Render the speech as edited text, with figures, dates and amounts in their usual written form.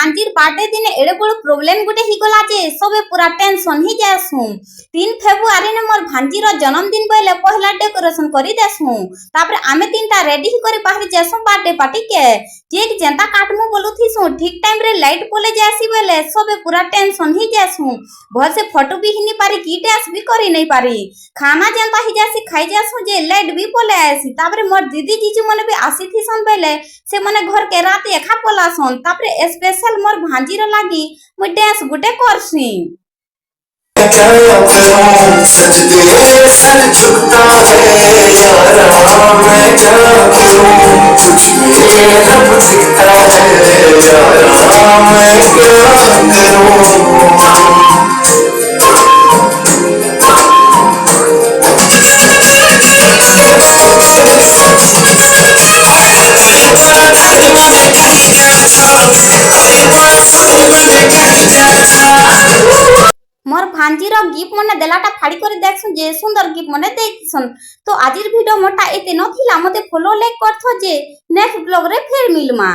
भांजीर birthday दिन एड़े बड़ problem गुटे ही गला जे सबे पूरा टेंशन ही जासु 3 फेब्रुआरी ने मोर भांजीर जन्मदिन बोले पहला डेकोरेशन करी देसु तापर आमे तीनटा रेडी ही करी बाहर जासु बर्थडे पार्टी के केक जेंता काटमु बोलुथिसु ठीक टाइम रे लाइट पोले जासी बोले सबे पूरा टेंशन ही जासु भल से फोटो भी हिनी पारी की डांस भी करी नहीं पारी खाना जेंता ही जासी खाई जासु जे लाइट भी पोले आसी तापर मोर दीदी जीजू मने भी आसी थिसन बेले से मने घर के रात एखा पलासन तापर स्पेशल मोर भांजीर लागी मु डांस गुटे करसी सजदे सर झुकता है यारा मैं क्या करूं तुझ में रब दिखता है यारा मैं क्या करूं मोर भांजीर गिफ्ट मने देलाटा फाड़ी करे देखसु जे सुंदर गिफ्ट मने देइसन तो आजिर वीडियो मोटा एते नथिला मते फॉलो लाइक करथो जे नेक्स्ट ब्लॉग रे फिर मिलमा।